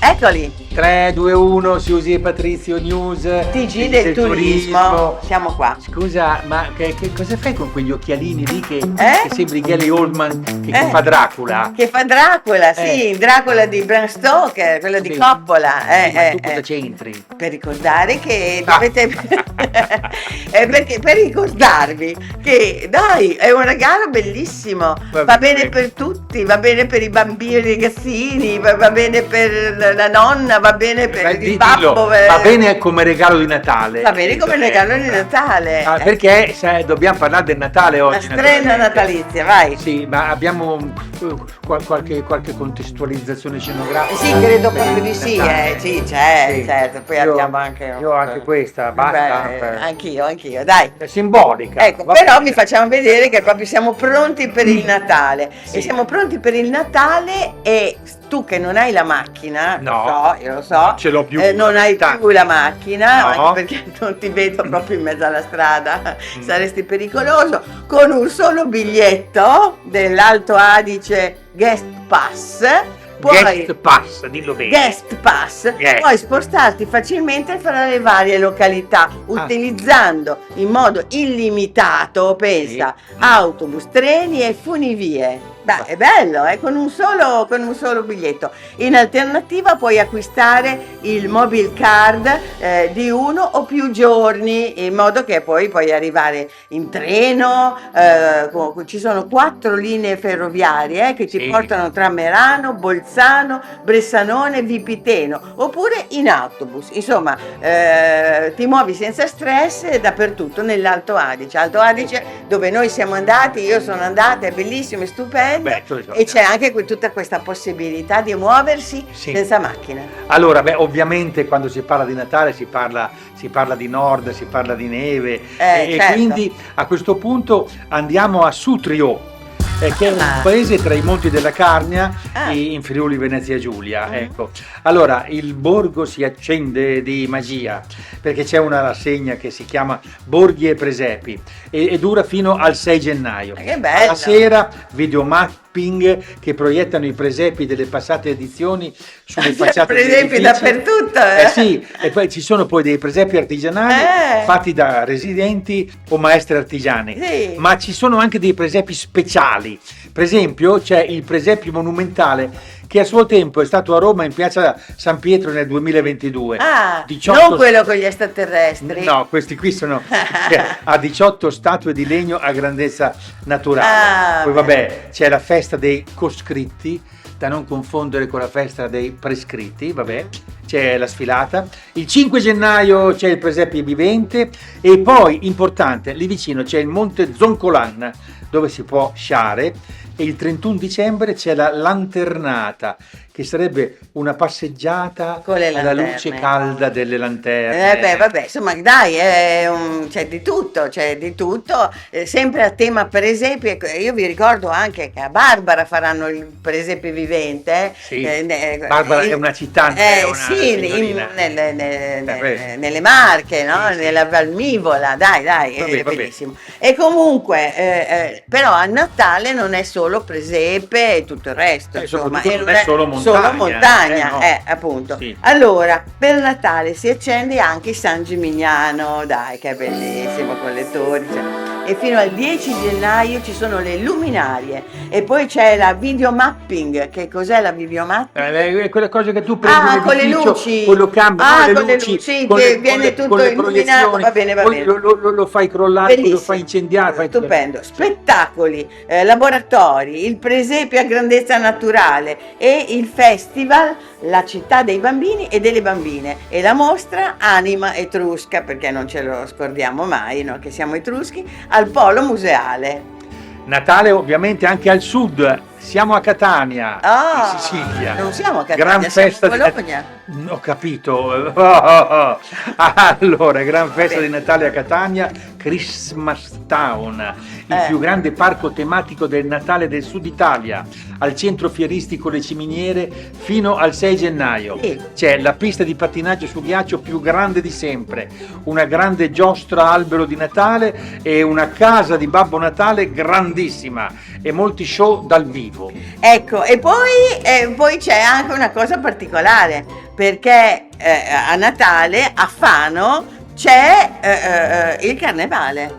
Eccoli, 3, 2, 1, Siusi e Patrizio News. TG del turismo. Siamo qua. Scusa, ma che cosa fai con quegli occhialini lì che sembri Gary Oldman che fa Dracula? Che fa Dracula, sì, Dracula di Bram Stoker, quello di Coppola. Ma tu cosa c'entri? Per ricordare che dovete perché per ricordarvi che dai, è un regalo bellissimo, va bene per tutti, va bene per i bambini, i ragazzini, va bene per la nonna, va bene per il babbo, va bene come regalo di Natale. Va bene come regalo di Natale. Perché dobbiamo parlare del Natale oggi. La strenna natalizia, vai. Sì, ma abbiamo qualche contestualizzazione scenografica. Sì, credo proprio di sì, sì, certo. Poi abbiamo anche. Io anche questa, basta. Anch'io, dai. È simbolica. Ecco, però vi facciamo vedere che proprio siamo pronti per il Natale. Sì. E siamo pronti per il Natale e tu che non hai la macchina, io lo so, non ce l'ho più. Non hai più la macchina, no. anche perché non ti vedo proprio in mezzo alla strada, saresti pericoloso, con un solo biglietto dell'Alto Adige Guest Pass. Guest Pass, dillo bene. Guest Pass, puoi spostarti facilmente fra le varie località utilizzando in modo illimitato, pensa, autobus, treni e funivie. Beh, è bello, con un solo biglietto. In alternativa puoi acquistare il mobile card di uno o più giorni, in modo che poi puoi arrivare in treno. Ci sono 4 linee ferroviarie che ti portano tra Merano, Bolzano, Bressanone, Vipiteno, oppure in autobus. Insomma, ti muovi senza stress dappertutto nell'Alto Adige. Alto Adige, dove noi siamo andati, io sono andata, è bellissimo, è stupendo. E c'è anche tutta questa possibilità di muoversi senza macchina. Allora, ovviamente quando si parla di Natale si parla di nord, si parla di neve, e quindi a questo punto andiamo a Sutrio, che è un paese tra i monti della Carnia in Friuli Venezia Giulia. Ecco. Allora, il borgo si accende di magia perché c'è una rassegna che si chiama Borghi e Presepi e dura fino al 6 gennaio. Che bello! Alla sera videomapping che proiettano i presepi delle passate edizioni sulle facciate degli edifici. Dappertutto. Sì, e poi ci sono poi dei presepi artigianali fatti da residenti o maestri artigiani, ma ci sono anche dei presepi speciali. Per esempio c'è il presepio monumentale che a suo tempo è stato a Roma in piazza San Pietro nel 2022. 18... non quello con gli extraterrestri. No, questi qui sono a 18 statue di legno a grandezza naturale. Poi vabbè, c'è la festa dei coscritti, da non confondere con la festa dei prescritti, vabbè, c'è la sfilata. Il 5 gennaio c'è il presepio vivente e poi, importante, lì vicino c'è il monte Zoncolan, dove si può sciare, e il 31 dicembre c'è la lanternata, che sarebbe una passeggiata alla luce calda delle lanterne. Vabbè, insomma, dai, c'è di tutto, sempre a tema presepi. Io vi ricordo anche che a Barbara faranno il presepe vivente. Barbara è una città, nelle Marche, no? Nella Valmivola, dai, è bellissimo. E comunque, però a Natale non è solo presepe e tutto il resto, insomma, non è solo montagna, appunto. Allora, per Natale si accende anche il San Gimignano, dai, che è bellissimo con le torri, e fino al 10 gennaio ci sono le luminarie e poi c'è la videomapping. Che cos'è la videomapping? Quelle cose che tu prendi con le luci, poi lo cambi, con le luci, che viene tutto illuminato, va bene. Lo fai crollare, lo fai incendiare, stupendo. Spettacoli, laboratori, il presepio a grandezza naturale e il festival La città dei bambini e delle bambine e la mostra Anima Etrusca, perché non ce lo scordiamo mai, no? Che siamo etruschi, al Polo Museale. Natale ovviamente anche al sud, siamo a Catania, in Sicilia. Non siamo a Catania, gran festa siamo a Bologna. Ho capito. Allora, gran festa di Natale a Catania, Christmas Town, il più grande parco tematico del Natale del Sud Italia, al centro fieristico Le Ciminiere fino al 6 gennaio. C'è la pista di pattinaggio su ghiaccio più grande di sempre, una grande giostra albero di Natale e una casa di Babbo Natale grandissima e molti show dal vivo. Ecco, e poi c'è anche una cosa particolare, perché a Natale a Fano c'è il carnevale.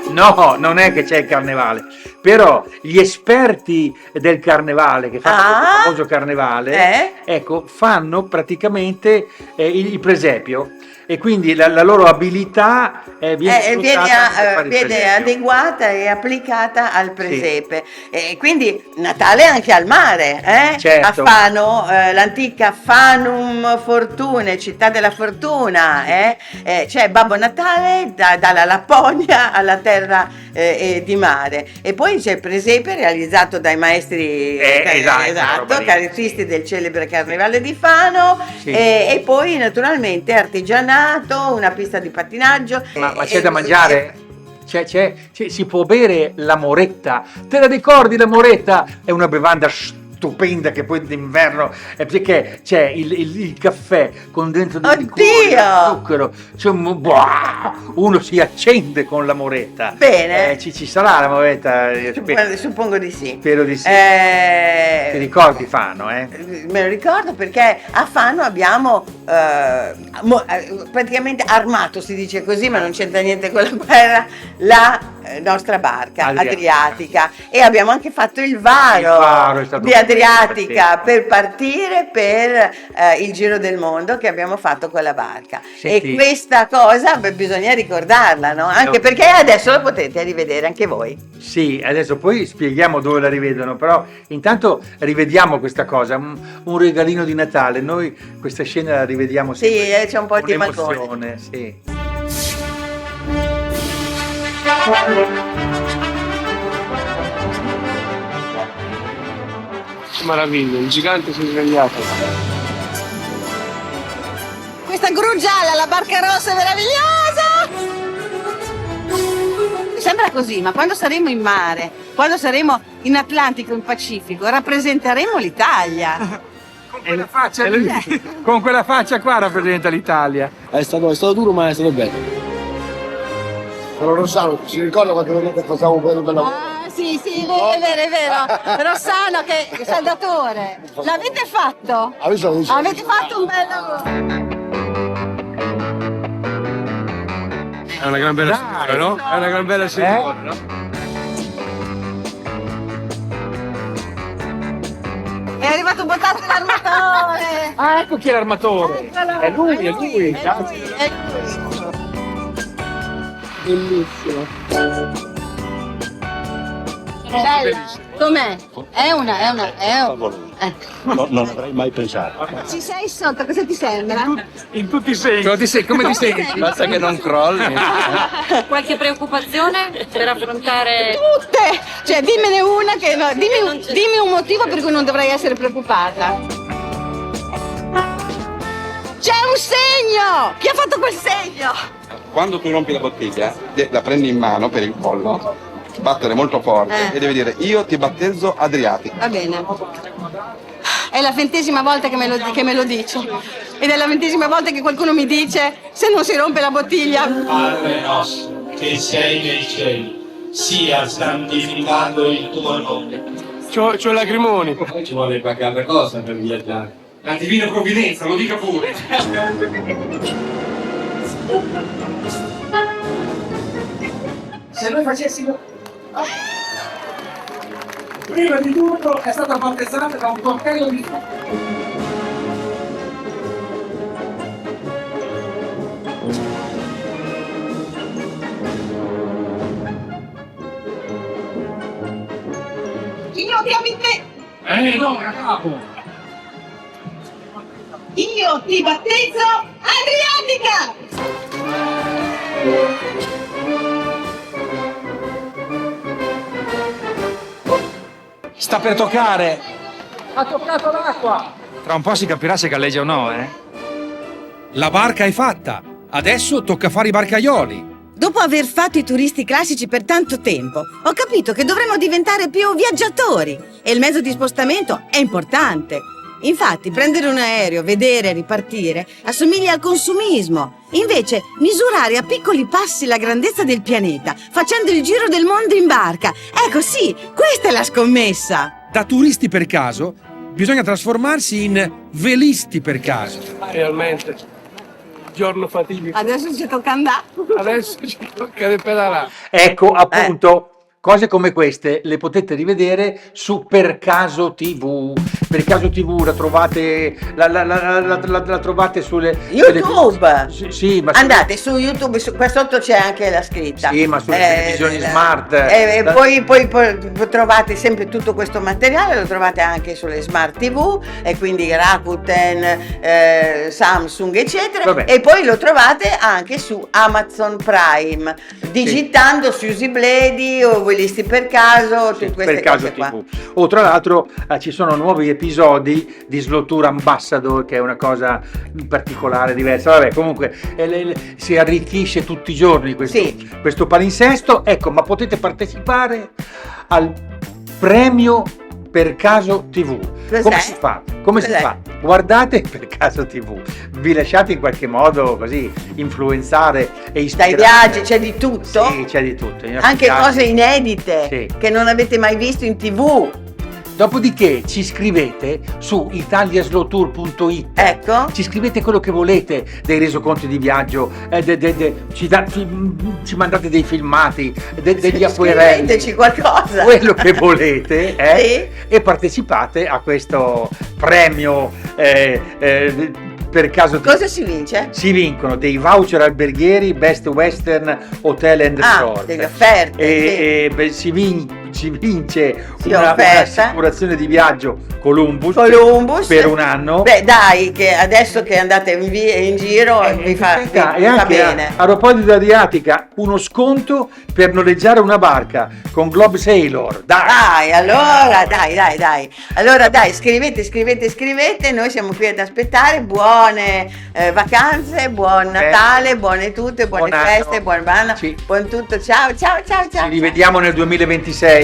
No, non è che c'è il carnevale, però gli esperti del carnevale che fanno il famoso carnevale, ecco, fanno praticamente il presepio. E quindi la loro abilità viene adeguata e applicata al presepe. Sì. Quindi Natale anche al mare, certo. A Fano, l'antica Fanum Fortune, città della fortuna, c'è Babbo Natale dalla Lapponia alla terra di mare, e poi c'è il presepe realizzato dai maestri carezzisti del celebre carnevale di Fano, e poi naturalmente artigianato, una pista di pattinaggio. Ma c'è da mangiare? Si può bere la moretta? Te la ricordi la moretta? È una bevanda stupenda che poi d'inverno, perché c'è il caffè con dentro di zucchero, cioè, uno si accende con la moretta. Bene, ci sarà la moretta? Suppongo di sì. Spero di sì. Ti ricordi Fano? Me lo ricordo perché a Fano abbiamo praticamente armato, si dice così, ma non c'entra niente con la guerra, la nostra barca Adriatica, e abbiamo anche fatto il varo di Adriatica per partire per il giro del mondo che abbiamo fatto con la barca. Senti. E questa cosa bisogna ricordarla, no? Anche perché adesso la potete rivedere anche voi. Sì, adesso poi spieghiamo dove la rivedono, però intanto rivediamo questa cosa, un regalino di Natale. Noi questa scena la rivediamo sempre. Sì, c'è un po' di emozione, sì. Che meraviglia, il gigante si è svegliato. Questa gru gialla, la barca rossa è meravigliosa! Sembra così, ma quando saremo in mare, quando saremo in Atlantico, in Pacifico, rappresenteremo l'Italia. Con quella faccia qua rappresenta l'Italia. È stato duro, ma è stato bello. Sono Rossano, si ricorda quante volte facciamo quello per lavoro? Sì, è vero. Rossano che è saldatore. L'avete fatto? Avete fatto un bel lavoro. È una gran bella signora, no? È una gran bella signora, no? È arrivato un bottato l'armatore! Ah, ecco chi è l'armatore! Eccolo, È lui! È lui. Bellissimo. Bella. Com'è? È una. Non avrei mai pensato. Ci sei sotto, cosa ti sembra? In tutti i sensi. Come ti senti? Basta che non crolli. Qualche preoccupazione per affrontare? Tutte! Cioè, dimmene una che no, dimmi un motivo per cui non dovrei essere preoccupata. C'è un segno! Chi ha fatto quel segno? Quando tu rompi la bottiglia, la prendi in mano per il collo, battere molto forte e devi dire: io ti battezzo Adriatica. Va bene. È la 20ª volta che me lo dice. Ed è la 20ª volta che qualcuno mi dice: se non si rompe la bottiglia. Padre nostro, che sei nei cieli, sia santificato il tuo nome. C'ho lacrimoni. Ci vuole qualche altra cosa per viaggiare. La divina provvidenza, lo dica pure. Se noi facessimo... Prima di tutto è stata battezzata da un coltello di fuoco. Io ti avete... No, capo! Io ti battezzo Adriatica! Sta per toccare! Ha toccato l'acqua! Tra un po' si capirà se galleggia o no, eh? La barca è fatta! Adesso tocca fare i barcaioli! Dopo aver fatto i turisti classici per tanto tempo, ho capito che dovremmo diventare più viaggiatori e il mezzo di spostamento è importante. Infatti, prendere un aereo, vedere e ripartire assomiglia al consumismo. Invece, misurare a piccoli passi la grandezza del pianeta, facendo il giro del mondo in barca. Ecco sì, questa è la scommessa. Da turisti per caso bisogna trasformarsi in velisti per caso. Realmente, giorno fatidico. Adesso ci tocca andare. Adesso ci tocca pedalare. Ecco, appunto, cose come queste le potete rivedere su Per Caso TV. Per Caso TV la trovate, la trovate sulle YouTube. Sì, ma Andate su YouTube, qua sotto c'è anche la scritta. Sì, ma sulle televisioni smart. E poi trovate sempre tutto questo materiale, lo trovate anche sulle smart TV, e quindi Rakuten, Samsung, eccetera. Vabbè. E poi lo trovate anche su Amazon Prime, digitando Susi Bledi o Velisti per Caso, tutte queste Per Caso cose qua. TV. O tra l'altro ci sono nuovi episodi di Slow Ambassador, che è una cosa particolare, diversa. Vabbè, comunque si arricchisce tutti i giorni questo palinsesto. Ecco, ma potete partecipare al premio Per Caso TV. Cos'è? Come si fa? Come si fa? Guardate Per Caso TV, vi lasciate in qualche modo così influenzare e ispirare. Dai viaggi c'è di tutto? Sì, c'è di tutto. Anche cose inedite che non avete mai visto in TV. Dopodiché ci scrivete su italiaslowtour.it. Ecco. Ci scrivete quello che volete, dei resoconti di viaggio, ci mandate dei filmati, degli acquerelli. Scriveteci qualcosa. Quello che volete, Sì. e partecipate a questo premio Per Caso TV. Cosa si vince? Si vincono dei voucher alberghieri Best Western Hotel and Resort. Delle offerte. Si vince Sì, offerta. un'assicurazione di viaggio Columbus per un anno. Beh, dai, che adesso che andate in giro vi fa E anche bene. a proposito Adriatica, uno sconto per noleggiare una barca con Globe Sailor. Dai, allora, dai. Allora, dai, scrivete, noi siamo qui ad aspettare. Buone vacanze, buon Natale, buone tutte, buone Buon feste, anno. buon anno, Sì. buon tutto. Ciao. Ci rivediamo nel 2026.